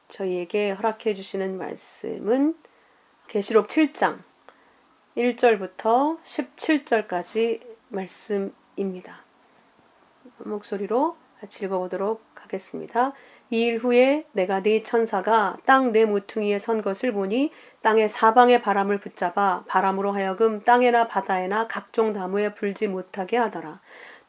저희에게 허락해 주시는 말씀은 계시록 7장 1절부터 17절까지 말씀입니다. 목소리로 같이 읽어보도록 하겠습니다. 이 일 후에 내가 네 천사가 땅 네 모퉁이에 선 것을 보니 땅의 사방의 바람을 붙잡아 바람으로 하여금 땅에나 바다에나 각종 나무에 불지 못하게 하더라.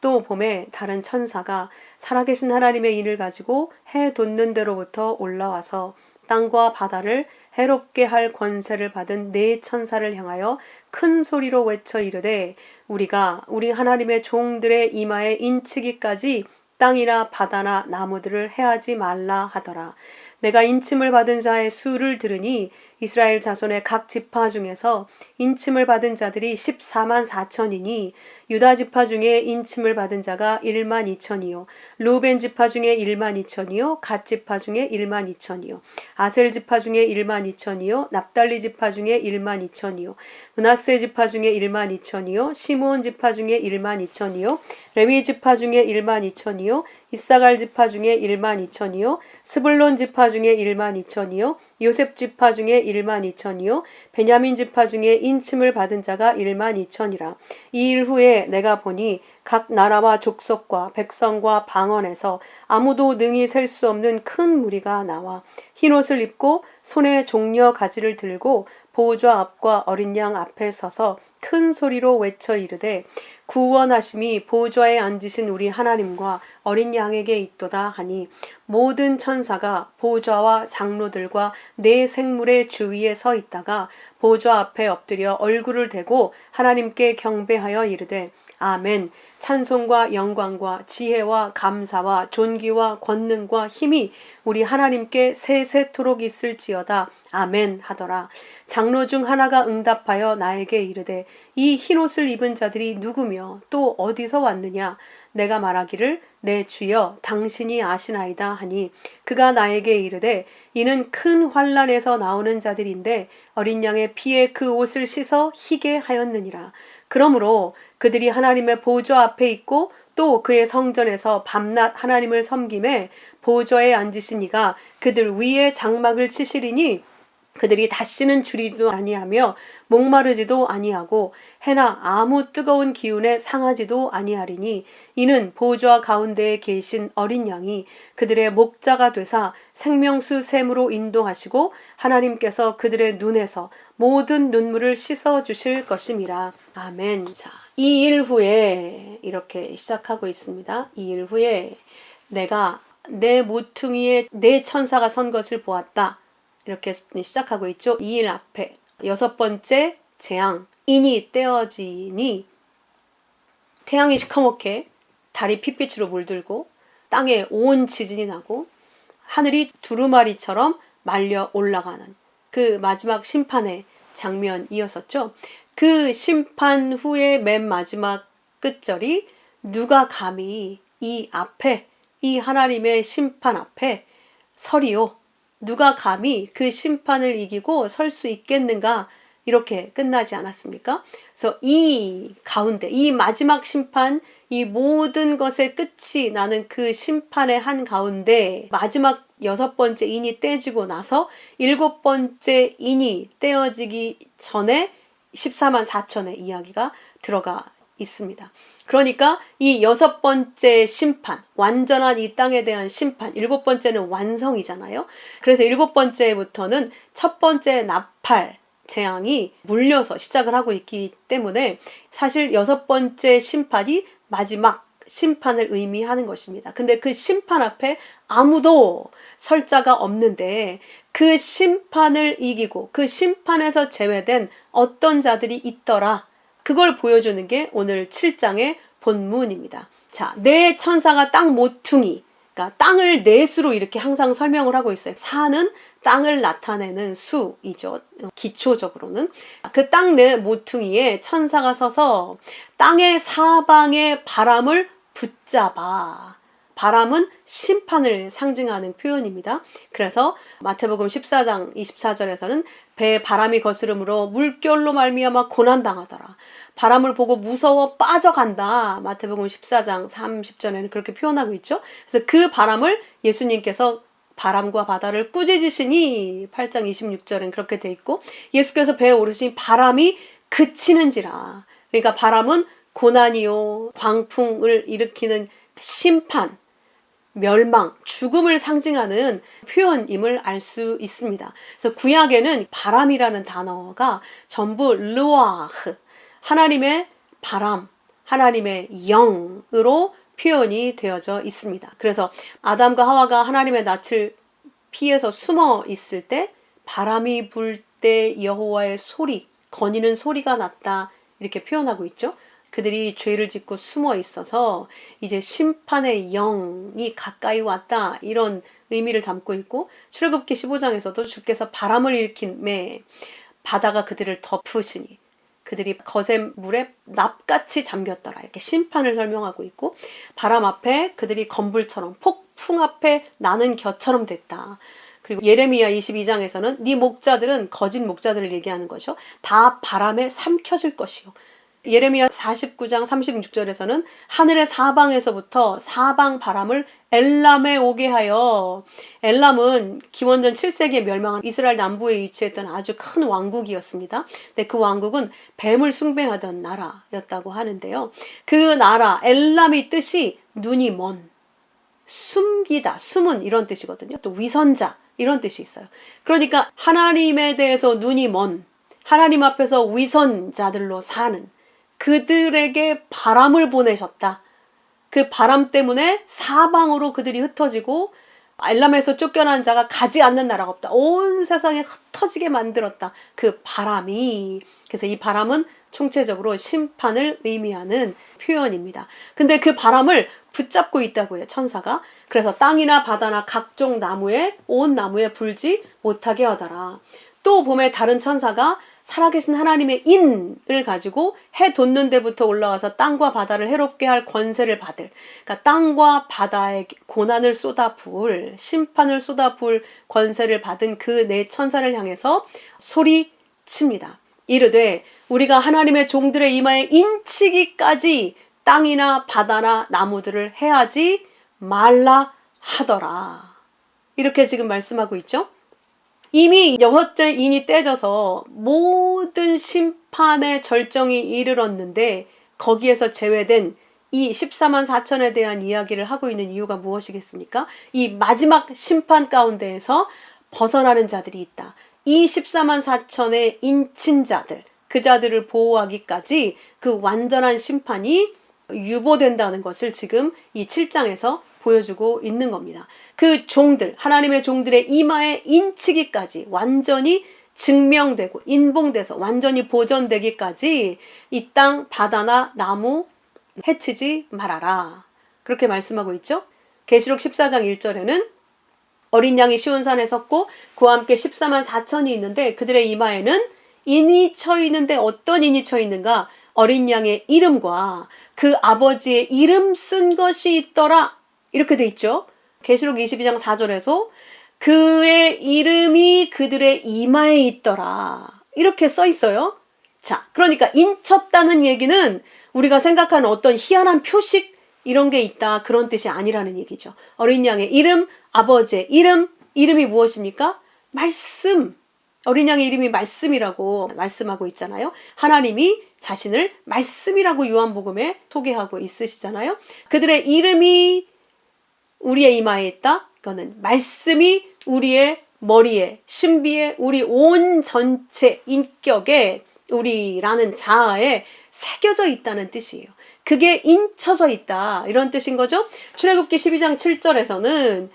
또 봄에 다른 천사가 살아계신 하나님의 인을 가지고 해 돋는 데로부터 올라와서 땅과 바다를 해롭게 할 권세를 받은 네 천사를 향하여 큰 소리로 외쳐 이르되 우리가 우리 하나님의 종들의 이마에 인치기까지 땅이나 바다나 나무들을 해하지 말라 하더라. 내가 인침을 받은 자의 수를 들으니 이스라엘 자손의 각 지파 중에서 인침을 받은 자들이 14만 4천이니 유다 지파 중에 인침을 받은 자가 1만 2천이요 루벤 지파 중에 1만 2천이요 갓 지파 중에 1만 2천이요 아셀 지파 중에 1만 2천이요 납달리 지파 중에 1만 2천이요 므낫세 지파 중에 1만 2천이요 시므온 지파 중에 1만 2천이요 레위 지파 중에 1만 2천이요 이사갈 지파 중에 1만 2천이요 스불론 지파 중에 1만 2천이요 요셉 지파 중에 1만 2천이요 베냐민 지파 중에 인침을 받은 자가 1만 2천이라. 이 일 후에 내가 보니 각 나라와 족속과 백성과 방언에서 아무도 능히 셀 수 없는 큰 무리가 나와 흰옷을 입고 손에 종려 가지를 들고 보좌 앞과 어린 양 앞에 서서 큰 소리로 외쳐 이르되 구원하심이 보좌에 앉으신 우리 하나님과 어린 양에게 있도다 하니 모든 천사가 보좌와 장로들과 네 생물의 주위에 서 있다가 보좌 앞에 엎드려 얼굴을 대고 하나님께 경배하여 이르되 아멘. 찬송과 영광과 지혜와 감사와 존귀와 권능과 힘이 우리 하나님께 세세토록 있을지어다. 아멘 하더라. 장로 중 하나가 응답하여 나에게 이르되 이 흰옷을 입은 자들이 누구며 또 어디서 왔느냐. 내가 말하기를 내 주여 당신이 아시나이다 하니 그가 나에게 이르되 이는 큰 환난에서 나오는 자들인데 어린 양의 피에 그 옷을 씻어 희게 하였느니라. 그러므로 그들이 하나님의 보좌 앞에 있고 또 그의 성전에서 밤낮 하나님을 섬김에 보좌에 앉으신 이가 그들 위에 장막을 치시리니 그들이 다시는 주리도 아니하며 목마르지도 아니하고 해나 아무 뜨거운 기운에 상하지도 아니하리니 이는 보좌 가운데에 계신 어린 양이 그들의 목자가 되사 생명수 샘으로 인도하시고 하나님께서 그들의 눈에서 모든 눈물을 씻어 주실 것임이라. 아멘. 자, 이 일 후에 이렇게 시작하고 있습니다. 이 일 후에 내가 내 모퉁이에 네 천사가 선 것을 보았다. 이렇게 시작하고 있죠. 이 일 앞에 6번째 재앙 인이 떼어지니 태양이 시커멓게 달이 핏빛으로 물들고 땅에 온 지진이 나고 하늘이 두루마리처럼 말려 올라가는 그 마지막 심판의 장면이었었죠. 그 심판 후에 맨 마지막 끝절이 누가 감히 이 앞에 이 하나님의 심판 앞에 서리요. 누가 감히 그 심판을 이기고 설 수 있겠는가 이렇게 끝나지 않았습니까? 그래서 이 가운데 이 마지막 심판 이 모든 것의 끝이 나는 그 심판의 한 가운데 마지막 6번째 인이 떼지고 나서 7번째 인이 떼어지기 전에 14만 4천의 이야기가 들어가 있습니다. 그러니까 이 6번째 심판, 완전한 이 땅에 대한 심판, 7번째는 완성이잖아요. 그래서 7번째부터는 첫 번째 나팔 재앙이 물려서 시작을 하고 있기 때문에 사실 6번째 심판이 마지막 심판을 의미하는 것입니다. 근데 그 심판 앞에 아무도 설 자가 없는데 그 심판을 이기고 그 심판에서 제외된 어떤 자들이 있더라. 그걸 보여주는 게 오늘 7장의 본문입니다. 자, 네 천사가 땅 모퉁이, 그러니까 땅을 넷으로 이렇게 항상 설명을 하고 있어요. 사는 땅을 나타내는 수이죠. 기초적으로는. 그 땅 네 모퉁이에 천사가 서서 땅의 사방의 바람을 붙잡아. 바람은 심판을 상징하는 표현입니다. 그래서 마태복음 14장 24절에서는 배에 바람이 거스름으로 물결로 말미암아 고난당하더라. 바람을 보고 무서워 빠져간다. 마태복음 14장 30절에는 그렇게 표현하고 있죠. 그래서 그 바람을 예수님께서 바람과 바다를 꾸짖으시니 8장 26절엔 그렇게 돼 있고, 예수께서 배에 오르시니 바람이 그치는지라. 그러니까 바람은 고난이요 광풍을 일으키는 심판, 멸망, 죽음을 상징하는 표현임을 알 수 있습니다. 그래서 구약에는 바람이라는 단어가 전부 르와흐, 하나님의 바람, 하나님의 영으로 표현이 되어져 있습니다. 그래서 아담과 하와가 하나님의 낯을 피해서 숨어 있을 때 바람이 불 때 여호와의 소리, 거니는 소리가 났다, 이렇게 표현하고 있죠. 그들이 죄를 짓고 숨어 있어서 이제 심판의 영이 가까이 왔다, 이런 의미를 담고 있고, 출애굽기 15장에서도 주께서 바람을 일으킴에 바다가 그들을 덮으시니 그들이 거센 물에 납같이 잠겼더라, 이렇게 심판을 설명하고 있고, 바람 앞에 그들이 건불처럼, 폭풍 앞에 나는 겨처럼 됐다. 그리고 예레미야 22장에서는 네 목자들은, 거짓 목자들을 얘기하는 것이요, 다 바람에 삼켜질 것이요. 예레미야 49장 36절에서는 하늘의 사방에서부터 사방 바람을 엘람에 오게 하여, 엘람은 기원전 7세기에 멸망한 이스라엘 남부에 위치했던 아주 큰 왕국이었습니다. 근데 그 왕국은 뱀을 숭배하던 나라였다고 하는데요. 그 나라 엘람의 뜻이 눈이 먼, 숨기다, 숨은, 이런 뜻이거든요. 또 위선자, 이런 뜻이 있어요. 그러니까 하나님에 대해서 눈이 먼, 하나님 앞에서 위선자들로 사는 그들에게 바람을 보내셨다. 그 바람 때문에 사방으로 그들이 흩어지고, 엘람에서 쫓겨난 자가 가지 않는 나라가 없다. 온 세상에 흩어지게 만들었다, 그 바람이. 그래서 이 바람은 총체적으로 심판을 의미하는 표현입니다. 근데 그 바람을 붙잡고 있다고 해요, 천사가. 그래서 땅이나 바다나 각종 나무에, 온 나무에 불지 못하게 하더라. 또 보면 다른 천사가 살아계신 하나님의 인을 가지고 해 돋는 데부터 올라와서 땅과 바다를 해롭게 할 권세를 받을, 그러니까 땅과 바다에 고난을 쏟아부을, 심판을 쏟아부을 권세를 받은 그 네 천사를 향해서 소리칩니다. 이르되 우리가 하나님의 종들의 이마에 인치기까지 땅이나 바다나 나무들을 해하지 말라 하더라. 이렇게 지금 말씀하고 있죠. 이미 6째 인이 떼져서 모든 심판의 절정이 이르렀는데, 거기에서 제외된 이 14만 4천에 대한 이야기를 하고 있는 이유가 무엇이겠습니까? 이 마지막 심판 가운데에서 벗어나는 자들이 있다. 이 14만 4천의 인친자들, 그 자들을 보호하기까지 그 완전한 심판이 유보된다는 것을 지금 이 7장에서 보여주고 있는 겁니다. 그 종들, 하나님의 종들의 이마에 인치기까지 완전히 증명되고 인봉돼서 완전히 보존되기까지 이 땅, 바다나 나무 해치지 말아라, 그렇게 말씀하고 있죠. 계시록 14장 1절에는 어린 양이 시온산에 섰고 그와 함께 14만 4천이 있는데 그들의 이마에는 인이 쳐 있는데, 어떤 인이 쳐 있는가? 어린 양의 이름과 그 아버지의 이름 쓴 것이 있더라, 이렇게 돼 있죠. 계시록 22장 4절에서 그의 이름이 그들의 이마에 있더라, 이렇게 써 있어요. 자, 그러니까 인쳤다는 얘기는 우리가 생각하는 어떤 희한한 표식, 이런 게 있다, 그런 뜻이 아니라는 얘기죠. 어린 양의 이름, 아버지의 이름, 이름이 무엇입니까? 말씀. 어린 양의 이름이 말씀이라고 말씀하고 있잖아요. 하나님이 자신을 말씀이라고 요한복음에 소개하고 있으시잖아요. 그들의 이름이 우리의 이마에 있다. 이거는 말씀이 우리의 머리에, 신비에, 우리 온 전체 인격에, 우리라는 자아에 새겨져 있다는 뜻이에요. 그게 인쳐져 있다, 이런 뜻인 거죠. 출애굽기 12장 7절에서는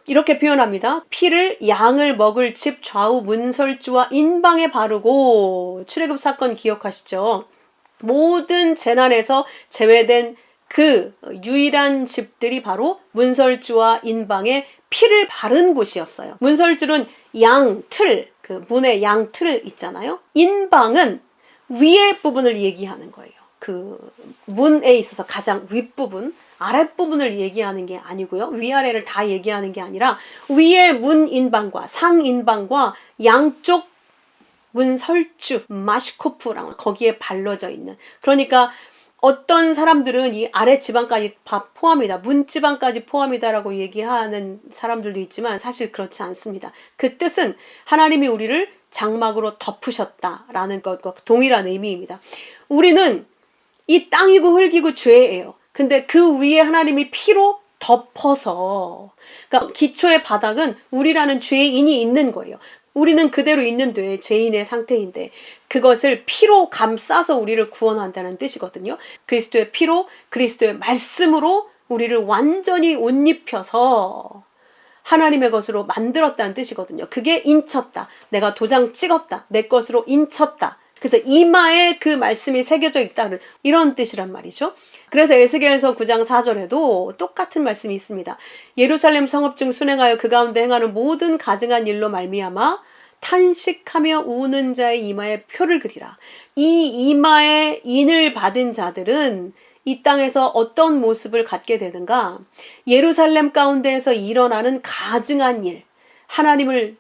이렇게 표현합니다. 피를 양을 먹을 집 좌우 문설주와 인방에 바르고, 출애굽 사건 기억하시죠? 모든 재난에서 제외된 그 유일한 집들이 바로 문설주와 인방에 피를 바른 곳이었어요. 문설주는 양 틀, 그 문의 양 틀 있잖아요. 인방은 위의 부분을 얘기하는 거예요. 그 문에 있어서 가장 윗부분, 아랫부분을 얘기하는 게 아니고요. 위아래를 다 얘기하는 게 아니라 위의 문인방과 상인방과 양쪽 문설주, 마시코프랑 거기에 발라져 있는, 그러니까 어떤 사람들은 이 아래 지방까지 다 포함이다, 문지방까지 포함이다라고 얘기하는 사람들도 있지만 사실 그렇지 않습니다. 그 뜻은 하나님이 우리를 장막으로 덮으셨다라는 것과 동일한 의미입니다. 우리는 이 땅이고 흙이고 죄예요. 근데 그 위에 하나님이 피로 덮어서, 그러니까 기초의 바닥은 우리라는 죄인이 있는 거예요. 우리는 그대로 있는데 죄인의 상태인데 그것을 피로 감싸서 우리를 구원한다는 뜻이거든요. 그리스도의 피로, 그리스도의 말씀으로 우리를 완전히 옷 입혀서 하나님의 것으로 만들었다는 뜻이거든요. 그게 인쳤다. 내가 도장 찍었다. 내 것으로 인쳤다. 그래서 이마에 그 말씀이 새겨져 있다는 이런 뜻이란 말이죠. 그래서 에스겔서 9장 4절에도 똑같은 말씀이 있습니다. 예루살렘 성읍 중 순행하여 그 가운데 행하는 모든 가증한 일로 말미암아 탄식하며 우는 자의 이마에 표를 그리라. 이 이마에 인을 받은 자들은 이 땅에서 어떤 모습을 갖게 되는가? 예루살렘 가운데에서 일어나는 가증한 일, 하나님을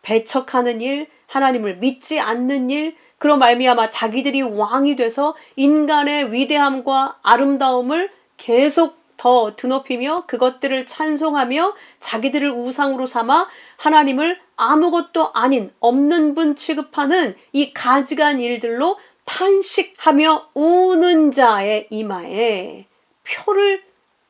배척하는 일, 하나님을 믿지 않는 일, 그로 말미암아 자기들이 왕이 돼서 인간의 위대함과 아름다움을 계속 더 드높이며 그것들을 찬송하며 자기들을 우상으로 삼아 하나님을 아무것도 아닌 없는 분 취급하는 이 가증한 일들로 탄식하며 우는 자의 이마에 표를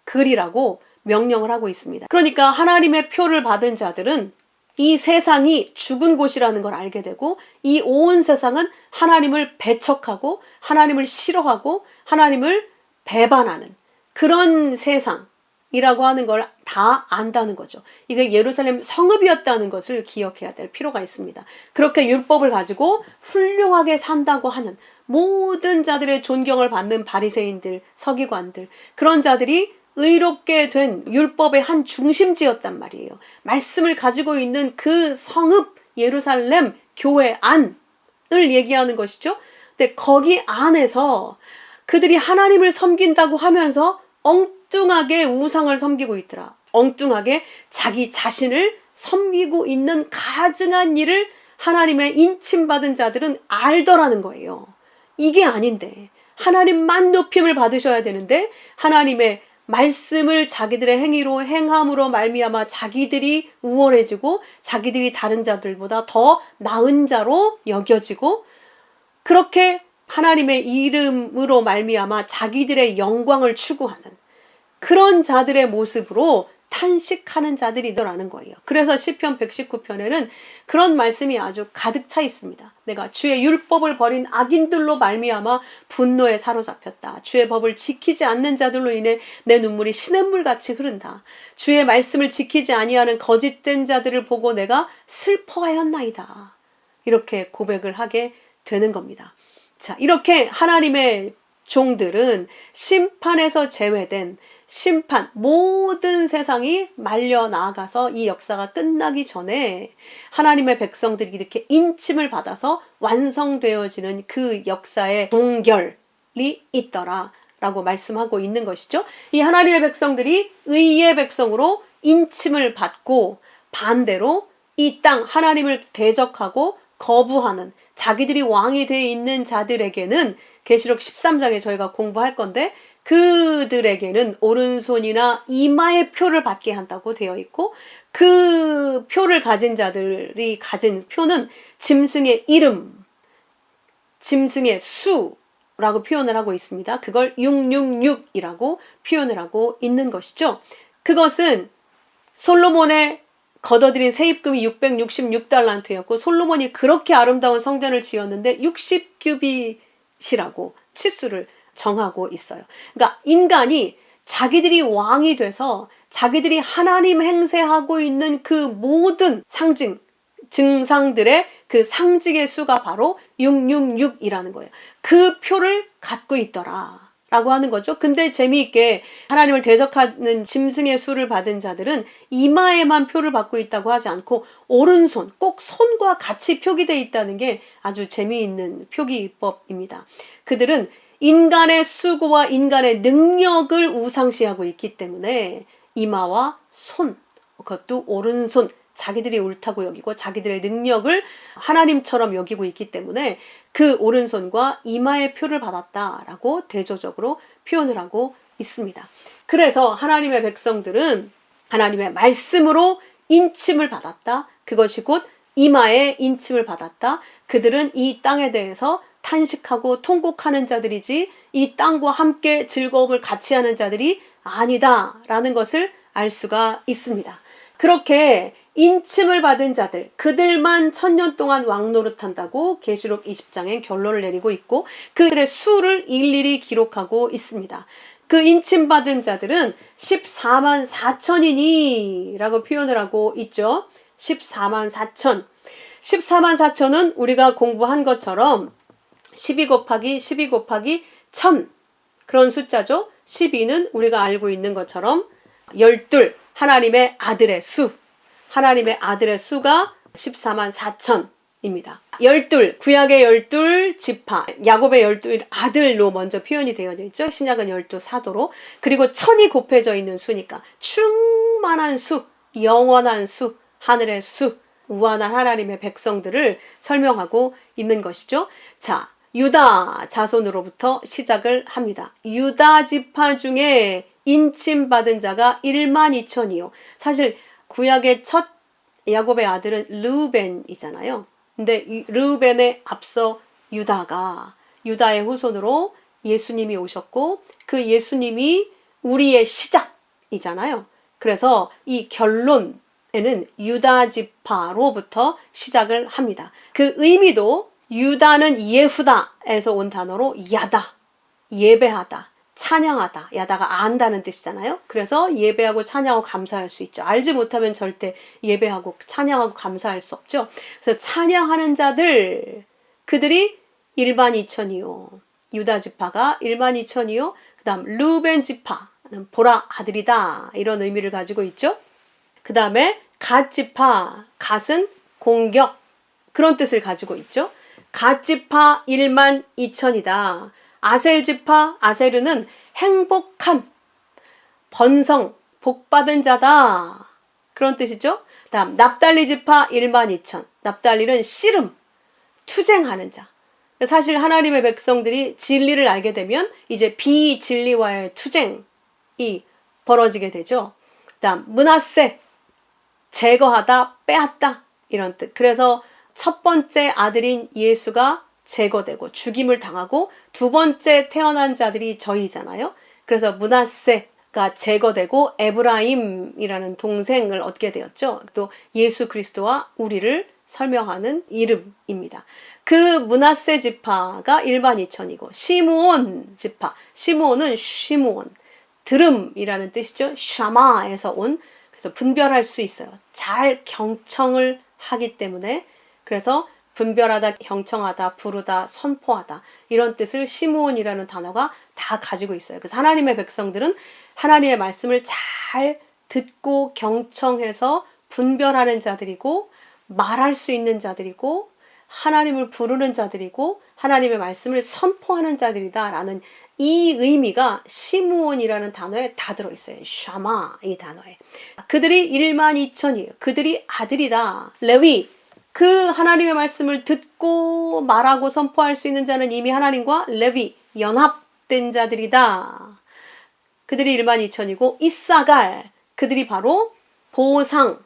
그리라고 명령을 하고 있습니다. 그러니까 하나님의 표를 받은 자들은 이 세상이 죽은 곳이라는 걸 알게 되고 이 온 세상은 하나님을 배척하고 하나님을 싫어하고 하나님을 배반하는 그런 세상이라고 하는 걸 다 안다는 거죠. 이게 예루살렘 성읍이었다는 것을 기억해야 될 필요가 있습니다. 그렇게 율법을 가지고 훌륭하게 산다고 하는 모든 자들의 존경을 받는 바리새인들, 서기관들, 그런 자들이 의롭게 된 율법의 한 중심지였단 말이에요. 말씀을 가지고 있는 그 성읍 예루살렘 교회 안을 얘기하는 것이죠. 근데 거기 안에서 그들이 하나님을 섬긴다고 하면서 엉뚱하게 우상을 섬기고 있더라. 엉뚱하게 자기 자신을 섬기고 있는 가증한 일을 하나님의 인침받은 자들은 알더라는 거예요. 이게 아닌데 하나님만 높임을 받으셔야 되는데 하나님의 말씀을 자기들의 행위로 행함으로 말미암아 자기들이 우월해지고 자기들이 다른 자들보다 더 나은 자로 여겨지고 그렇게 하나님의 이름으로 말미암아 자기들의 영광을 추구하는 그런 자들의 모습으로 탄식하는 자들이더라는 거예요. 그래서 시편 119편에는 그런 말씀이 아주 가득 차 있습니다. 내가 주의 율법을 버린 악인들로 말미암아 분노에 사로잡혔다. 주의 법을 지키지 않는 자들로 인해 내 눈물이 시냇물같이 흐른다. 주의 말씀을 지키지 아니하는 거짓된 자들을 보고 내가 슬퍼하였나이다. 이렇게 고백을 하게 되는 겁니다. 자, 이렇게 하나님의 종들은 심판에서 제외된 심판, 모든 세상이 말려 나아가서 이 역사가 끝나기 전에 하나님의 백성들이 이렇게 인침을 받아서 완성되어지는 그 역사의 종결이 있더라 라고 말씀하고 있는 것이죠. 이 하나님의 백성들이 의의 백성으로 인침을 받고 반대로 이 땅 하나님을 대적하고 거부하는 자기들이 왕이 되어 있는 자들에게는 계시록 13장에 저희가 공부할 건데 그들에게는 오른손이나 이마의 표를 받게 한다고 되어 있고 그 표를 가진 자들이 가진 표는 짐승의 이름, 짐승의 수라고 표현을 하고 있습니다. 그걸 666이라고 표현을 하고 있는 것이죠. 그것은 솔로몬의 거둬들인 세입금이 666달란트였고 솔로몬이 그렇게 아름다운 성전을 지었는데 60규빗이라고 치수를 정하고 있어요. 그러니까 인간이 자기들이 왕이 돼서 자기들이 하나님 행세하고 있는 그 모든 상징, 증상들의 그 상징의 수가 바로 666이라는 거예요. 그 표를 갖고 있더라 라고 하는 거죠. 근데 재미있게 하나님을 대적하는 짐승의 수를 받은 자들은 이마에만 표를 받고 있다고 하지 않고 오른손, 꼭 손과 같이 표기되어 있다는 게 아주 재미있는 표기법입니다. 그들은 인간의 수고와 인간의 능력을 우상시하고 있기 때문에 이마와 손, 그것도 오른손, 자기들이 옳다고 여기고 자기들의 능력을 하나님처럼 여기고 있기 때문에 그 오른손과 이마의 표를 받았다라고 대조적으로 표현을 하고 있습니다. 그래서 하나님의 백성들은 하나님의 말씀으로 인침을 받았다. 그것이 곧 이마에 인침을 받았다. 그들은 이 땅에 대해서 탄식하고 통곡하는 자들이지 이 땅과 함께 즐거움을 같이 하는 자들이 아니다라는 것을 알 수가 있습니다. 그렇게 인침을 받은 자들, 그들만 1000년 동안 왕노릇한다고 계시록 20장엔 결론을 내리고 있고 그들의 수를 일일이 기록하고 있습니다. 그 인침받은 자들은 14만 4천이니 라고 표현을 하고 있죠. 14만 4천. 14만 4천은 우리가 공부한 것처럼 12 곱하기 12 곱하기 1000 그런 숫자죠. 12는 우리가 알고 있는 것처럼 12 하나님의 아들의 수. 하나님의 아들의 수가 14만 4천입니다. 12 구약의 12 지파 야곱의 12 아들로 먼저 표현이 되어져 있죠. 신약은 12 사도로. 그리고 1000이 곱해져 있는 수니까 충만한 수, 영원한 수, 하늘의 수, 무한한 하나님의 백성들을 설명하고 있는 것이죠. 자, 유다 자손으로부터 시작을 합니다. 유다 지파 중에 인침받은 자가 12,000이요. 사실 구약의 첫 야곱의 아들은 르우벤이잖아요. 근데 르우벤에 앞서 유다의 후손으로 예수님이 오셨고 그 예수님이 우리의 시작이잖아요. 그래서 이 결론에는 유다 지파로부터 시작을 합니다. 그 의미도 유다는 예후다에서 온 단어로 야다, 예배하다, 찬양하다. 야다가 안다는 뜻이잖아요. 그래서 예배하고 찬양하고 감사할 수 있죠. 알지 못하면 절대 예배하고 찬양하고 감사할 수 없죠. 그래서 찬양하는 자들, 그들이 12,000이요. 유다 지파가 12,000이요. 그 다음 르우벤 지파는 보라 아들이다. 이런 의미를 가지고 있죠. 그 다음에 갓 지파, 갓은 공격 그런 뜻을 가지고 있죠. 갓 지파 12,000이다. 아셀 지파, 아세르는 행복한, 번성, 복받은 자다. 그런 뜻이죠. 다음 납달리 지파 12,000. 납달리는 씨름, 투쟁하는 자. 사실 하나님의 백성들이 진리를 알게 되면 이제 비진리와의 투쟁이 벌어지게 되죠. 다음 므낫세, 제거하다, 빼앗다 이런 뜻. 그래서 첫 번째 아들인 예수가 제거되고 죽임을 당하고 두 번째 태어난 자들이 저희잖아요. 그래서 므낫세가 제거되고 에브라임이라는 동생을 얻게 되었죠. 또 예수 그리스도와 우리를 설명하는 이름입니다. 그 므낫세 지파가 12,000이고 시므온 지파, 시므온은 쉬므온, 들음이라는 뜻이죠. 샤마에서 온, 그래서 분별할 수 있어요. 잘 경청을 하기 때문에. 그래서 분별하다, 경청하다, 부르다, 선포하다 이런 뜻을 시므온이라는 단어가 다 가지고 있어요. 그래서 하나님의 백성들은 하나님의 말씀을 잘 듣고 경청해서 분별하는 자들이고 말할 수 있는 자들이고 하나님을 부르는 자들이고 하나님의 말씀을 선포하는 자들이다라는 이 의미가 시므온이라는 단어에 다 들어있어요. 샤마 이 단어에. 그들이 12,000이에요. 그들이 아들이다. 레위 그 하나님의 말씀을 듣고 말하고 선포할 수 있는 자는 이미 하나님과 레위 연합된 자들이다. 그들이 12,000이고 이사갈 그들이 바로 보상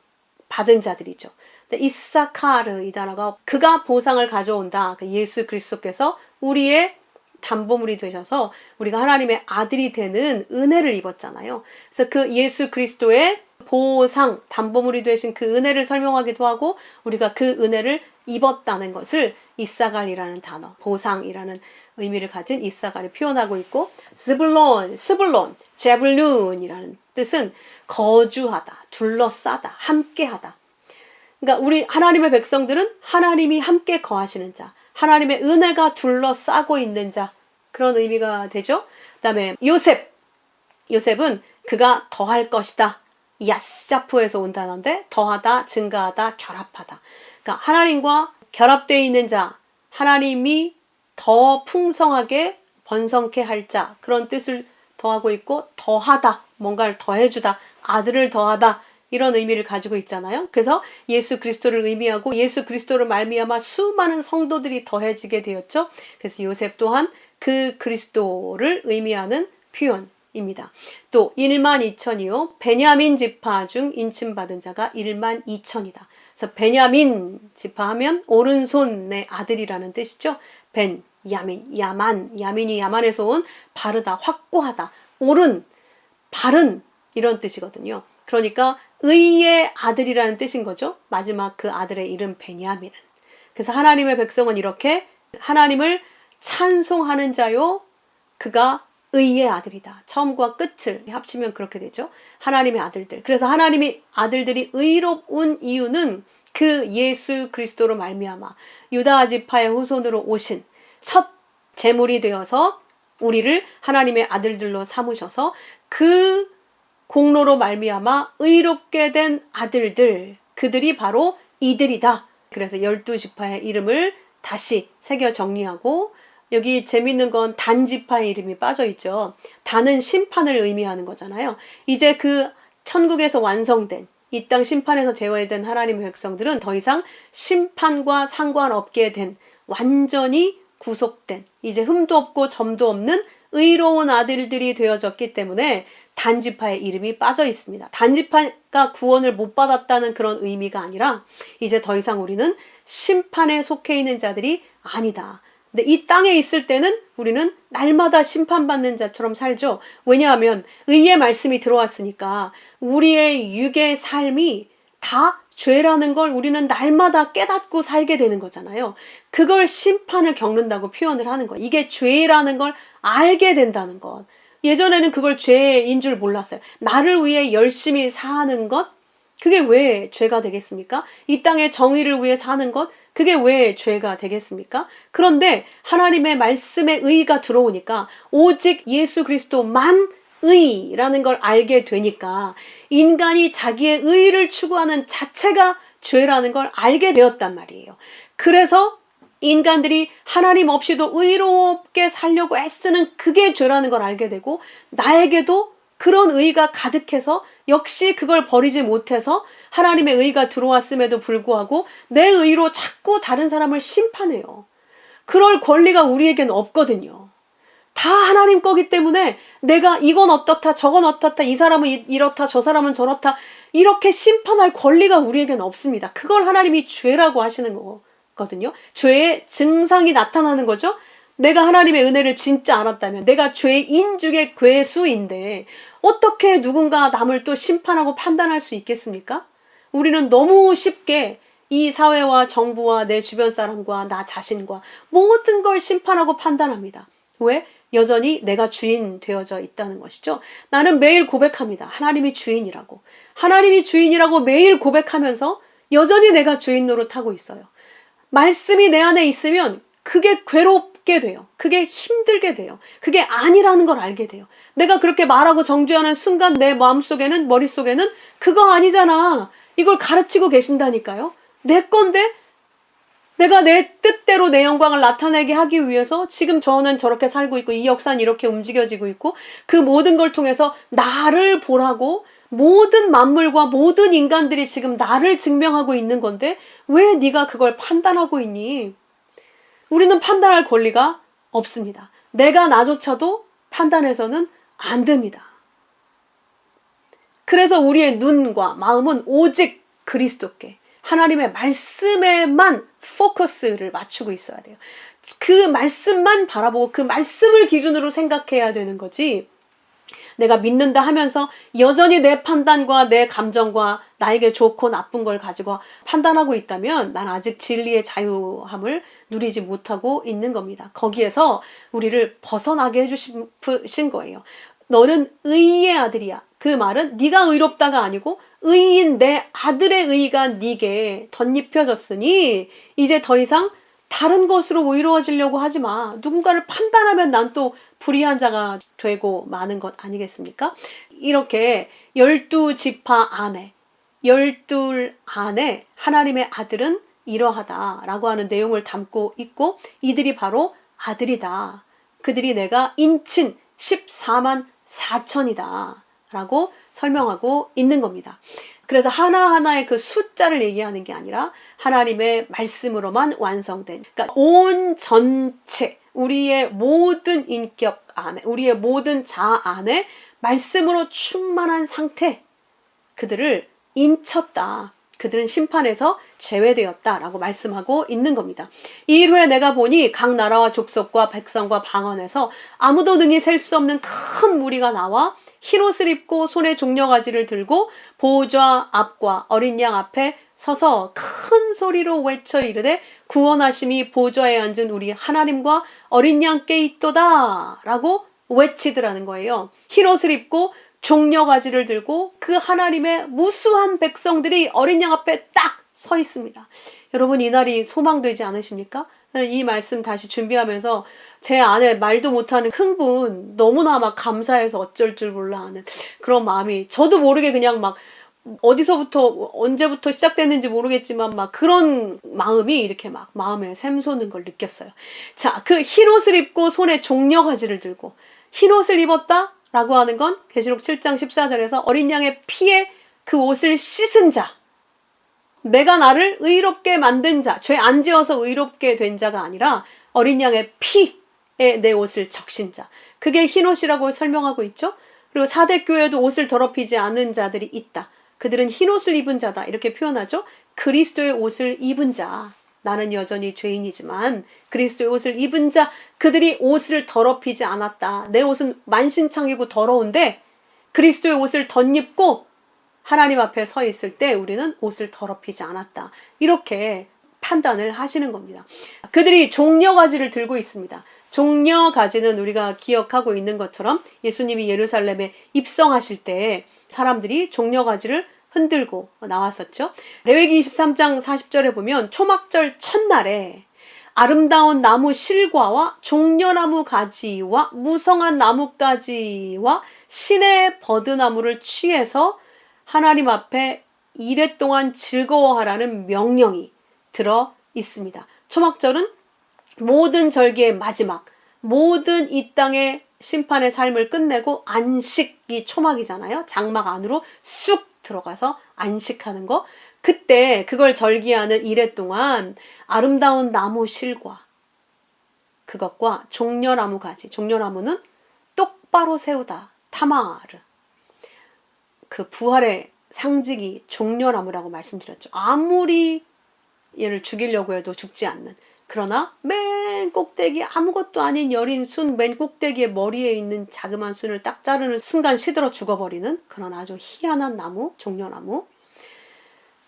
받은 자들이죠. 이사카르 이 단어가 그가 보상을 가져온다. 예수 그리스도께서 우리의 담보물이 되셔서 우리가 하나님의 아들이 되는 은혜를 입었잖아요. 그래서 그 예수 그리스도의 보상, 담보물이 되신 그 은혜를 설명하기도 하고 우리가 그 은혜를 입었다는 것을 이사갈이라는 단어, 보상이라는 의미를 가진 이사갈이 표현하고 있고 스불론, 제블룬이라는 뜻은 거주하다, 둘러싸다, 함께하다. 그러니까 우리 하나님의 백성들은 하나님이 함께 거하시는 자, 하나님의 은혜가 둘러싸고 있는 자 그런 의미가 되죠. 그 다음에 요셉은 그가 더할 것이다. 야스자프에서 온 단어인데 더하다, 증가하다, 결합하다. 그러니까 하나님과 결합되어 있는 자, 하나님이 더 풍성하게 번성케 할 자 그런 뜻을 더하고 있고 더하다, 뭔가를 더해주다, 아들을 더하다 이런 의미를 가지고 있잖아요. 그래서 예수 그리스도를 의미하고 예수 그리스도를 말미암아 수많은 성도들이 더해지게 되었죠. 그래서 요셉 또한 그 그리스도를 의미하는 표현입니다. 또 1만 2천이요. 베냐민 지파 중 인침받은 자가 1만 2천이다. 그래서 베냐민 지파하면 오른손의 아들이라는 뜻이죠. 벤, 야민, 야만, 야민이 야만에서 온 바르다, 확고하다, 옳은, 바른 이런 뜻이거든요. 그러니까 의의 아들이라는 뜻인 거죠. 마지막 그 아들의 이름 베냐민은. 그래서 하나님의 백성은 이렇게 하나님을 찬송하는 자요. 그가 의의 아들이다. 처음과 끝을 합치면 그렇게 되죠. 하나님의 아들들. 그래서 하나님의 아들들이 의로운 이유는 그 예수 그리스도로 말미암아 유다 지파의 후손으로 오신 첫 제물이 되어서 우리를 하나님의 아들들로 삼으셔서 그 공로로 말미암아 의롭게 된 아들들, 그들이 바로 이들이다. 그래서 12지파의 이름을 다시 새겨 정리하고, 여기 재밌는 건 단지파의 이름이 빠져 있죠. 단은 심판을 의미하는 거잖아요. 이제 그 천국에서 완성된 이 땅 심판에서 제외된 하나님의 백성들은 더 이상 심판과 상관없게 된, 완전히 구속된, 이제 흠도 없고 점도 없는 의로운 아들들이 되어졌기 때문에 단지파의 이름이 빠져 있습니다. 단지파가 구원을 못 받았다는 그런 의미가 아니라 이제 더 이상 우리는 심판에 속해 있는 자들이 아니다. 근데 이 땅에 있을 때는 우리는 날마다 심판받는 자처럼 살죠. 왜냐하면 의의 말씀이 들어왔으니까 우리의 육의 삶이 다 죄라는 걸 우리는 날마다 깨닫고 살게 되는 거잖아요. 그걸 심판을 겪는다고 표현을 하는 거예요. 이게 죄라는 걸 알게 된다는 것. 예전에는 그걸 죄인 줄 몰랐어요. 나를 위해 열심히 사는 것, 그게 왜 죄가 되겠습니까? 이 땅의 정의를 위해 사는 것, 그게 왜 죄가 되겠습니까? 그런데 하나님의 말씀에 의가 들어오니까 오직 예수 그리스도만 의라는 걸 알게 되니까 인간이 자기의 의를 추구하는 자체가 죄라는 걸 알게 되었단 말이에요. 그래서 인간들이 하나님 없이도 의롭게 살려고 애쓰는 그게 죄라는 걸 알게 되고, 나에게도 그런 의가 가득해서 역시 그걸 버리지 못해서 하나님의 의가 들어왔음에도 불구하고 내 의로 자꾸 다른 사람을 심판해요. 그럴 권리가 우리에겐 없거든요. 다 하나님 거기 때문에 내가 이건 어떻다, 저건 어떻다, 이 사람은 이렇다, 저 사람은 저렇다, 이렇게 심판할 권리가 우리에겐 없습니다. 그걸 하나님이 죄라고 하시는 거거든요. 죄의 증상이 나타나는 거죠. 내가 하나님의 은혜를 진짜 알았다면, 내가 죄인 중에 괴수인데 어떻게 누군가 남을 또 심판하고 판단할 수 있겠습니까? 우리는 너무 쉽게 이 사회와 정부와 내 주변 사람과 나 자신과 모든 걸 심판하고 판단합니다. 왜? 여전히 내가 주인 되어져 있다는 것이죠. 나는 매일 고백합니다. 하나님이 주인이라고. 하나님이 주인이라고 매일 고백하면서 여전히 내가 주인 노릇하고 있어요. 말씀이 내 안에 있으면 그게 괴롭게 돼요. 그게 힘들게 돼요. 그게 아니라는 걸 알게 돼요. 내가 그렇게 말하고 정죄하는 순간 내 마음속에는, 머릿속에는 그거 아니잖아. 이걸 가르치고 계신다니까요. 내 건데 내가 내 뜻대로 내 영광을 나타내게 하기 위해서 지금 저는 저렇게 살고 있고 이 역사는 이렇게 움직여지고 있고 그 모든 걸 통해서 나를 보라고 모든 만물과 모든 인간들이 지금 나를 증명하고 있는 건데 왜 네가 그걸 판단하고 있니? 우리는 판단할 권리가 없습니다. 내가 나조차도 판단해서는 안 됩니다. 그래서 우리의 눈과 마음은 오직 그리스도께, 하나님의 말씀에만 포커스를 맞추고 있어야 돼요. 그 말씀만 바라보고 그 말씀을 기준으로 생각해야 되는 거지, 내가 믿는다 하면서 여전히 내 판단과 내 감정과 나에게 좋고 나쁜 걸 가지고 판단하고 있다면 난 아직 진리의 자유함을 누리지 못하고 있는 겁니다. 거기에서 우리를 벗어나게 해주신 거예요. 너는 의의 아들이야. 그 말은 네가 의롭다가 아니고 의인 내 아들의 의가 네게 덧입혀졌으니 이제 더 이상 다른 것으로 의로워지려고 하지 마. 누군가를 판단하면 난 또 불의한 자가 되고 마는 것 아니겠습니까? 이렇게 12지파 안에, 12 안에 하나님의 아들은 이러하다라고 하는 내용을 담고 있고, 이들이 바로 아들이다. 그들이 내가 인친 14만 4천이다 라고 설명하고 있는 겁니다. 그래서 하나하나의 그 숫자를 얘기하는 게 아니라 하나님의 말씀으로만 완성된, 그러니까 온 전체, 우리의 모든 인격 안에, 우리의 모든 자아 안에 말씀으로 충만한 상태, 그들을 인쳤다. 그들은 심판에서 제외되었다라고 말씀하고 있는 겁니다. 이 일 후에 내가 보니 각 나라와 족속과 백성과 방언에서 아무도 능히 셀 수 없는 큰 무리가 나와 흰옷을 입고 손에 종려가지를 들고 보호자 앞과 어린 양 앞에 서서 큰 소리로 외쳐 이르되 구원하심이 보좌에 앉은 우리 하나님과 어린 양께 있도다 라고 외치더라는 거예요. 흰옷을 입고 종려가지를 들고 그 하나님의 무수한 백성들이 어린 양 앞에 딱 서 있습니다. 여러분, 이날이 소망되지 않으십니까? 이 말씀 다시 준비하면서 제 안에 말도 못하는 흥분, 너무나 막 감사해서 어쩔 줄 몰라 하는 그런 마음이, 저도 모르게 그냥 막 어디서부터 언제부터 시작됐는지 모르겠지만 막 그런 마음이 이렇게 막 마음에 샘솟는 걸 느꼈어요. 자, 그 흰옷을 입고 손에 종려가지를 들고, 흰옷을 입었다 라고 하는 건 계시록 7장 14절에서 어린 양의 피에 그 옷을 씻은 자, 내가 나를 의롭게 만든 자, 죄 안 지어서 의롭게 된 자가 아니라 어린 양의 피에 내 옷을 적신 자, 그게 흰옷이라고 설명하고 있죠. 그리고 사대 교회도 옷을 더럽히지 않은 자들이 있다. 그들은 흰옷을 입은 자다 이렇게 표현하죠. 그리스도의 옷을 입은 자, 나는 여전히 죄인이지만 그리스도의 옷을 입은 자, 그들이 옷을 더럽히지 않았다. 내 옷은 만신창이고 더러운데 그리스도의 옷을 덧입고 하나님 앞에 서 있을 때 우리는 옷을 더럽히지 않았다. 이렇게 판단을 하시는 겁니다. 그들이 종려가지를 들고 있습니다. 종려가지는 우리가 기억하고 있는 것처럼 예수님이 예루살렘에 입성하실 때 사람들이 종려가지를 흔들고 나왔었죠. 레위기 23장 40절에 보면 초막절 첫날에 아름다운 나무 실과와 종려나무 가지와 무성한 나뭇가지와 신의 버드나무를 취해서 하나님 앞에 이래 동안 즐거워하라는 명령이 들어 있습니다. 초막절은 모든 절기의 마지막, 모든 이 땅의 심판의 삶을 끝내고 안식이 초막이잖아요. 장막 안으로 쑥 들어가서 안식하는 거. 그때 그걸 절기하는 이래 동안 아름다운 나무 실과, 그것과 종려나무 가지, 종려나무는 똑바로 세우다, 타마르, 그 부활의 상징이 종려나무라고 말씀드렸죠. 아무리 얘를 죽이려고 해도 죽지 않는, 그러나 맨 꼭대기 아무것도 아닌 여린 순 맨 꼭대기에 머리에 있는 자그마한 순을 딱 자르는 순간 시들어 죽어버리는 그런 아주 희한한 나무, 종려나무.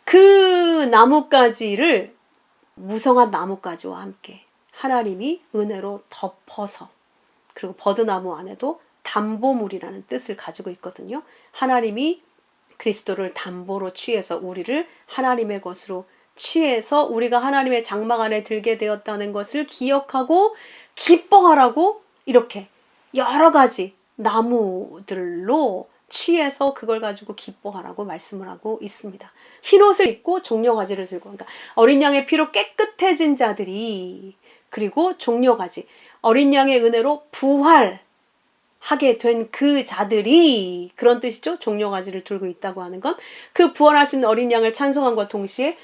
그 나뭇가지를 무성한 나뭇가지와 함께 하나님이 은혜로 덮어서, 그리고 버드나무 안에도 담보물이라는 뜻을 가지고 있거든요. 하나님이 그리스도를 담보로 취해서 우리를 하나님의 것으로 취해서 우리가 하나님의 장막 안에 들게 되었다는 것을 기억하고 기뻐하라고 이렇게 여러 가지 나무들로 취해서 그걸 가지고 기뻐하라고 말씀을 하고 있습니다. 흰옷을 입고 종려가지를 들고, 그러니까 어린 양의 피로 깨끗해진 자들이, 그리고 종려가지, 어린 양의 은혜로 부활하게 된 그 자들이, 그런 뜻이죠. 종려가지를 들고 있다고 하는 건 그 부활하신 어린 양을 찬송함과 동시에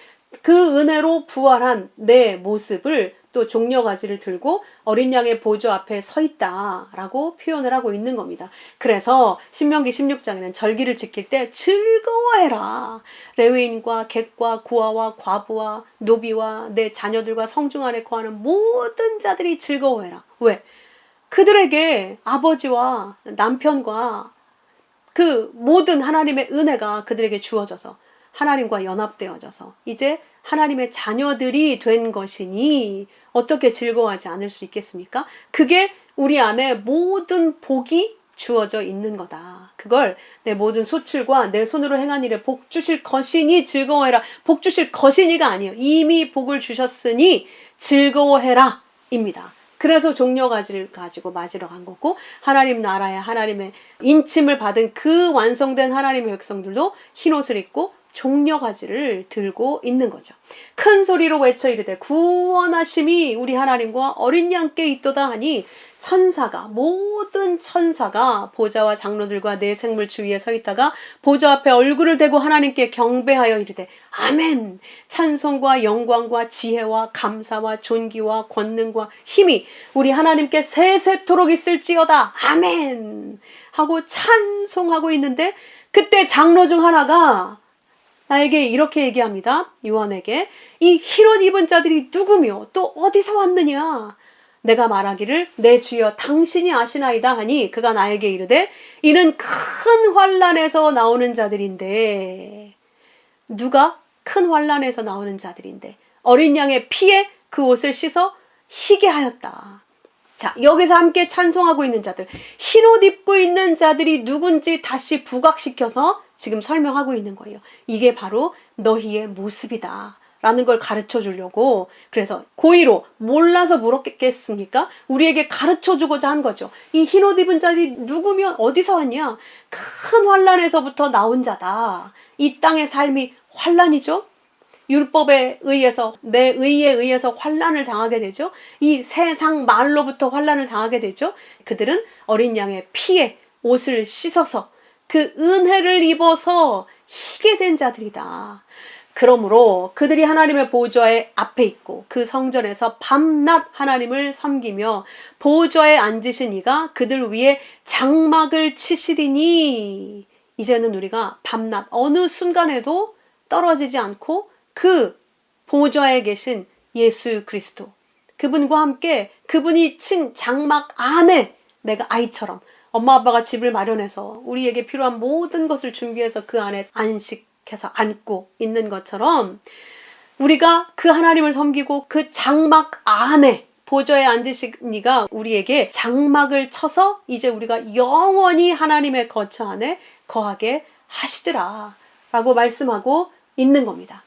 그 은혜로 부활한 내 모습을 또 종려가지를 들고 어린 양의 보좌 앞에 서 있다라고 표현을 하고 있는 겁니다. 그래서 신명기 16장에는 절기를 지킬 때 즐거워해라. 레위인과 객과 고아와 과부와 노비와 내 자녀들과 성중 안에 거하는 모든 자들이 즐거워해라. 왜? 그들에게 아버지와 남편과 그 모든 하나님의 은혜가 그들에게 주어져서 하나님과 연합되어져서 이제 하나님의 자녀들이 된 것이니 어떻게 즐거워하지 않을 수 있겠습니까? 그게 우리 안에 모든 복이 주어져 있는 거다. 그걸 내 모든 소출과 내 손으로 행한 일에 복 주실 것이니 즐거워해라. 복 주실 것이니가 아니에요. 이미 복을 주셨으니 즐거워해라 입니다. 그래서 종려가지를 가지고 맞으러 간 거고, 하나님 나라에 하나님의 인침을 받은 그 완성된 하나님의 백성들도 흰옷을 입고 종려가지를 들고 있는 거죠. 큰 소리로 외쳐 이르되 구원하심이 우리 하나님과 어린 양께 있도다 하니 모든 천사가 보좌와 장로들과 네 생물 주위에 서 있다가 보좌 앞에 얼굴을 대고 하나님께 경배하여 이르되 아멘. 찬송과 영광과 지혜와 감사와 존귀와 권능과 힘이 우리 하나님께 세세토록 있을지어다. 아멘. 하고 찬송하고 있는데 그때 장로 중 하나가 나에게 이렇게 얘기합니다. 요한에게 이 흰옷 입은 자들이 누구며 또 어디서 왔느냐. 내가 말하기를 내 주여 당신이 아시나이다 하니 그가 나에게 이르되 이는 큰 환난에서 나오는 자들인데 누가 큰 환난에서 나오는 자들인데 어린 양의 피에 그 옷을 씻어 희게 하였다. 자, 여기서 함께 찬송하고 있는 자들, 흰옷 입고 있는 자들이 누군지 다시 부각시켜서 지금 설명하고 있는 거예요. 이게 바로 너희의 모습이다 라는 걸 가르쳐 주려고, 그래서 고의로 몰라서 물었겠습니까? 우리에게 가르쳐 주고자 한 거죠. 이 흰옷 입은 자들이 누구면 어디서 왔냐? 큰 환난에서부터 나온 자다. 이 땅의 삶이 환난이죠. 율법에 의해서, 내 의에 의해서 환난을 당하게 되죠. 이 세상 말로부터 환난을 당하게 되죠. 그들은 어린 양의 피에 옷을 씻어서 그 은혜를 입어서 희게 된 자들이다. 그러므로 그들이 하나님의 보좌의 앞에 있고 그 성전에서 밤낮 하나님을 섬기며 보좌에 앉으신 이가 그들 위에 장막을 치시리니, 이제는 우리가 밤낮 어느 순간에도 떨어지지 않고 그 보좌에 계신 예수 그리스도, 그분과 함께 그분이 친 장막 안에 내가 아이처럼 엄마 아빠가 집을 마련해서 우리에게 필요한 모든 것을 준비해서 그 안에 안식해서 안고 있는 것처럼 우리가 그 하나님을 섬기고 그 장막 안에 보좌에 앉으신 이가 우리에게 장막을 쳐서 이제 우리가 영원히 하나님의 거처 안에 거하게 하시더라 라고 말씀하고 있는 겁니다.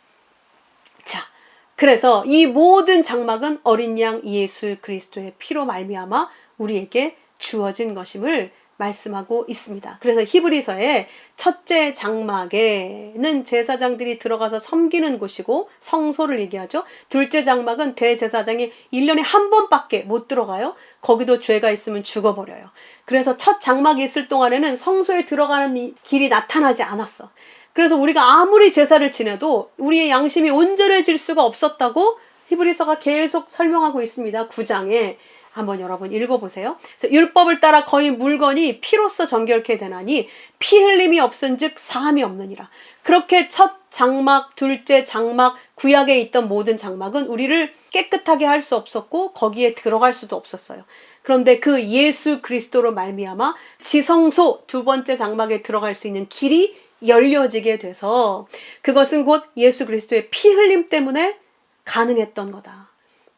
자, 그래서 이 모든 장막은 어린 양 예수 그리스도의 피로 말미암아 우리에게 주어진 것임을 말씀하고 있습니다. 그래서 히브리서의 첫째 장막에는 제사장들이 들어가서 섬기는 곳이고 성소를 얘기하죠. 둘째 장막은 대제사장이 1년에 한 번밖에 못 들어가요. 거기도 죄가 있으면 죽어버려요. 그래서 첫 장막이 있을 동안에는 성소에 들어가는 길이 나타나지 않았어. 그래서 우리가 아무리 제사를 지내도 우리의 양심이 온전해질 수가 없었다고 히브리서가 계속 설명하고 있습니다. 9장에 한번 여러분 읽어보세요. 그래서 율법을 따라 거의 물건이 피로써 정결케 되나니 피 흘림이 없은즉 사함이 없느니라. 그렇게 첫 장막, 둘째 장막, 구약에 있던 모든 장막은 우리를 깨끗하게 할 수 없었고 거기에 들어갈 수도 없었어요. 그런데 그 예수 그리스도로 말미암아 지성소 두 번째 장막에 들어갈 수 있는 길이 열려지게 돼서 그것은 곧 예수 그리스도의 피 흘림 때문에 가능했던 거다.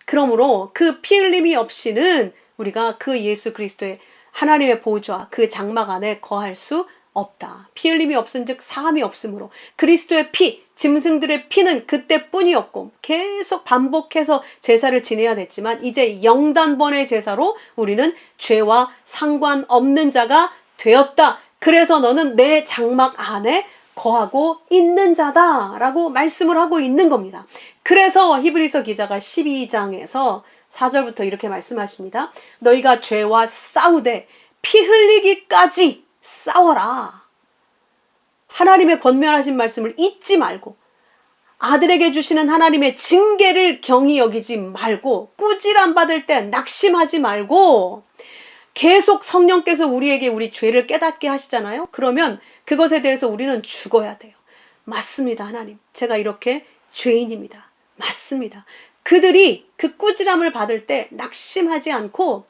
그러므로 그 피 흘림이 없이는 우리가 그 예수 그리스도의 하나님의 보좌 그 장막 안에 거할 수 없다. 피 흘림이 없은즉 사함이 없으므로 그리스도의 피, 짐승들의 피는 그때뿐이었고 계속 반복해서 제사를 지내야 됐지만 이제 영단번의 제사로 우리는 죄와 상관없는 자가 되었다. 그래서 너는 내 장막 안에 거하고 있는 자다 라고 말씀을 하고 있는 겁니다. 그래서 히브리서 기자가 12장에서 4절부터 이렇게 말씀하십니다. 너희가 죄와 싸우되 피 흘리기까지 싸워라. 하나님의 권면하신 말씀을 잊지 말고 아들에게 주시는 하나님의 징계를 경히 여기지 말고 꾸지람 받을 때 낙심하지 말고 계속 성령께서 우리에게 우리 죄를 깨닫게 하시잖아요. 그러면 그것에 대해서 우리는 죽어야 돼요. 맞습니다, 하나님. 제가 이렇게 죄인입니다. 맞습니다. 그들이 그 꾸지람을 받을 때 낙심하지 않고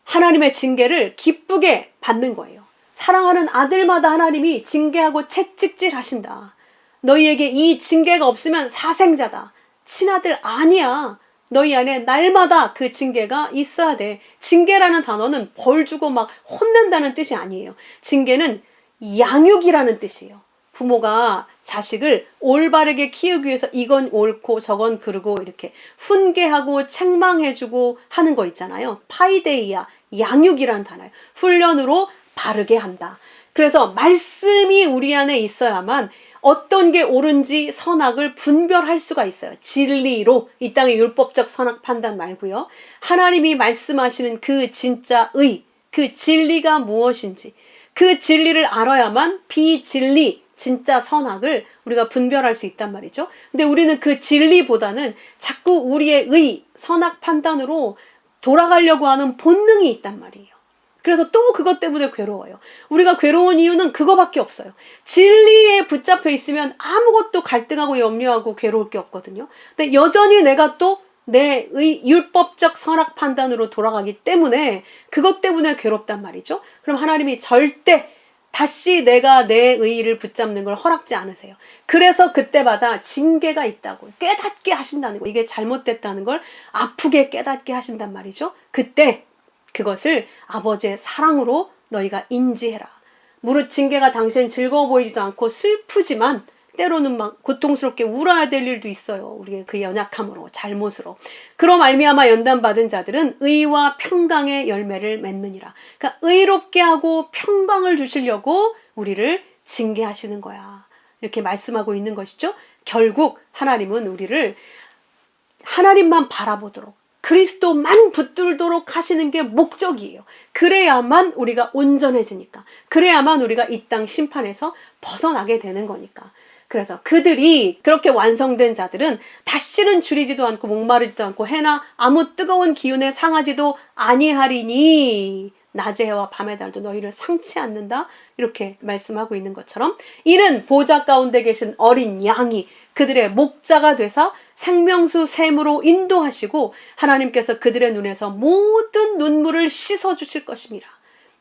하나님의 징계를 기쁘게 받는 거예요. 사랑하는 아들마다 하나님이 징계하고 채찍질 하신다. 너희에게 이 징계가 없으면 사생자다. 친아들 아니야. 너희 안에 날마다 그 징계가 있어야 돼. 징계라는 단어는 벌 주고 막 혼낸다는 뜻이 아니에요. 징계는 양육이라는 뜻이에요. 부모가 자식을 올바르게 키우기 위해서 이건 옳고 저건 그르고 이렇게 훈계하고 책망해주고 하는 거 있잖아요. 파이데이아, 양육이라는 단어예요. 훈련으로 바르게 한다. 그래서 말씀이 우리 안에 있어야만 어떤 게 옳은지 선악을 분별할 수가 있어요. 진리로, 이 땅의 율법적 선악 판단 말고요. 하나님이 말씀하시는 그 진짜 의, 그 진리가 무엇인지, 그 진리를 알아야만 비진리, 진짜 선악을 우리가 분별할 수 있단 말이죠. 근데 우리는 그 진리보다는 자꾸 우리의 의, 선악 판단으로 돌아가려고 하는 본능이 있단 말이에요. 그래서 또 그것 때문에 괴로워요. 우리가 괴로운 이유는 그거밖에 없어요. 진리에 붙잡혀 있으면 아무것도 갈등하고 염려하고 괴로울 게 없거든요. 근데 여전히 내가 또 내 율법적 선악 판단으로 돌아가기 때문에 그것 때문에 괴롭단 말이죠. 그럼 하나님이 절대 다시 내가 내 의의를 붙잡는 걸 허락지 않으세요. 그래서 그때마다 징계가 있다고 깨닫게 하신다는 거, 이게 잘못됐다는 걸 아프게 깨닫게 하신단 말이죠. 그때 그것을 아버지의 사랑으로 너희가 인지해라. 무릇 징계가 당시엔 즐거워 보이지도 않고 슬프지만 때로는 막 고통스럽게 울어야 될 일도 있어요. 우리의 그 연약함으로, 잘못으로. 그럼 말미암아 연단받은 자들은 의와 평강의 열매를 맺느니라. 그러니까 의롭게 하고 평강을 주시려고 우리를 징계하시는 거야. 이렇게 말씀하고 있는 것이죠. 결국 하나님은 우리를 하나님만 바라보도록, 그리스도만 붙들도록 하시는 게 목적이에요. 그래야만 우리가 온전해지니까. 그래야만 우리가 이 땅 심판에서 벗어나게 되는 거니까. 그래서 그들이 그렇게 완성된 자들은 다시는 줄이지도 않고 목마르지도 않고 해나 아무 뜨거운 기운에 상하지도 아니하리니 낮의 해와 밤의 달도 너희를 상치 않는다. 이렇게 말씀하고 있는 것처럼 이는 보좌 가운데 계신 어린 양이 그들의 목자가 되사 생명수 샘으로 인도하시고 하나님께서 그들의 눈에서 모든 눈물을 씻어주실 것입니다.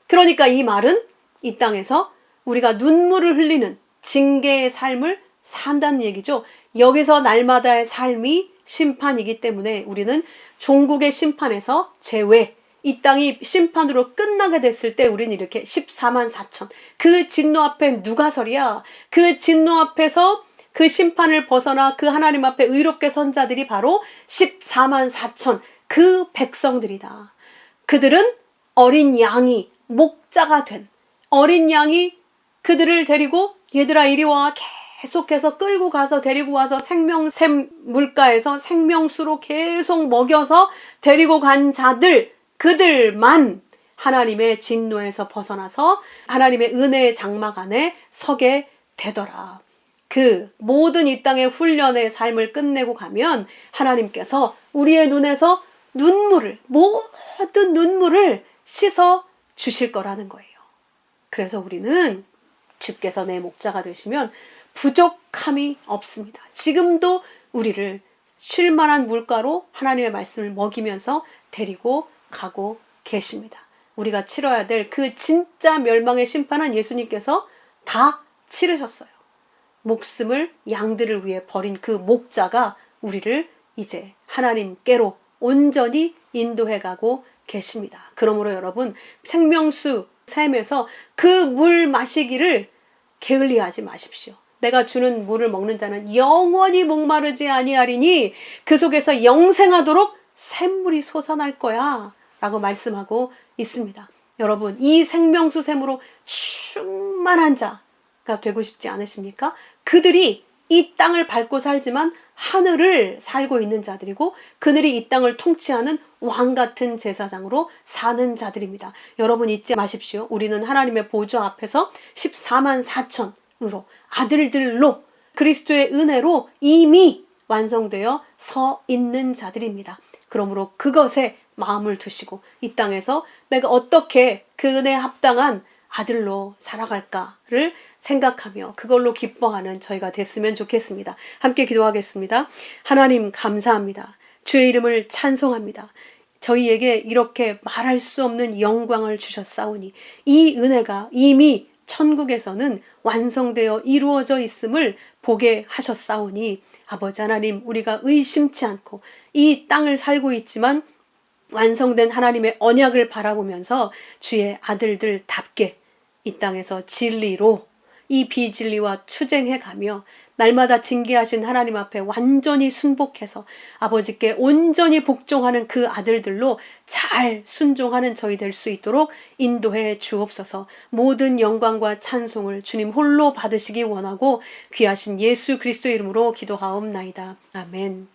그러니까 이 말은 이 땅에서 우리가 눈물을 흘리는 징계의 삶을 산다는 얘기죠. 여기서 날마다의 삶이 심판이기 때문에 우리는 종국의 심판에서 제외, 이 땅이 심판으로 끝나게 됐을 때 우리는 이렇게 14만 4천, 그 진노 앞에 누가 서랴? 그 진노 앞에서 그 심판을 벗어나 그 하나님 앞에 의롭게 선 자들이 바로 14만 4천 그 백성들이다. 그들은 어린 양이 목자가 된 어린 양이 그들을 데리고 얘들아 이리 와 계속해서 끌고 가서 데리고 와서 생명샘 물가에서 생명수로 계속 먹여서 데리고 간 자들, 그들만 하나님의 진노에서 벗어나서 하나님의 은혜의 장막 안에 서게 되더라. 그 모든 이 땅의 훈련의 삶을 끝내고 가면 하나님께서 우리의 눈에서 모든 눈물을 씻어 주실 거라는 거예요. 그래서 우리는 주께서 내 목자가 되시면 부족함이 없습니다. 지금도 우리를 쉴만한 물가로 하나님의 말씀을 먹이면서 데리고 가고 계십니다. 우리가 치러야 될 그 진짜 멸망의 심판은 예수님께서 다 치르셨어요. 목숨을 양들을 위해 버린 그 목자가 우리를 이제 하나님께로 온전히 인도해가고 계십니다. 그러므로 여러분 생명수 샘에서 그 물 마시기를 게을리하지 마십시오. 내가 주는 물을 먹는 자는 영원히 목마르지 아니하리니 그 속에서 영생하도록 샘물이 솟아날 거야 라고 말씀하고 있습니다. 여러분 이 생명수 샘으로 충만한 자가 되고 싶지 않으십니까? 그들이 이 땅을 밟고 살지만 하늘을 살고 있는 자들이고 그들이 이 땅을 통치하는 왕같은 제사장으로 사는 자들입니다. 여러분 잊지 마십시오. 우리는 하나님의 보좌 앞에서 14만 4천으로 아들들로 그리스도의 은혜로 이미 완성되어 서 있는 자들입니다. 그러므로 그것에 마음을 두시고 이 땅에서 내가 어떻게 그 은혜에 합당한 아들로 살아갈까를 생각하며 그걸로 기뻐하는 저희가 됐으면 좋겠습니다. 함께 기도하겠습니다. 하나님 감사합니다. 주의 이름을 찬송합니다. 저희에게 이렇게 말할 수 없는 영광을 주셨사오니 이 은혜가 이미 천국에서는 완성되어 이루어져 있음을 보게 하셨사오니 아버지 하나님 우리가 의심치 않고 이 땅을 살고 있지만 완성된 하나님의 언약을 바라보면서 주의 아들들답게 이 땅에서 진리로 이 비진리와 투쟁해 가며 날마다 징계하신 하나님 앞에 완전히 순복해서 아버지께 온전히 복종하는 그 아들들로 잘 순종하는 저희 될 수 있도록 인도해 주옵소서. 모든 영광과 찬송을 주님 홀로 받으시기 원하고 귀하신 예수 그리스도 이름으로 기도하옵나이다. 아멘.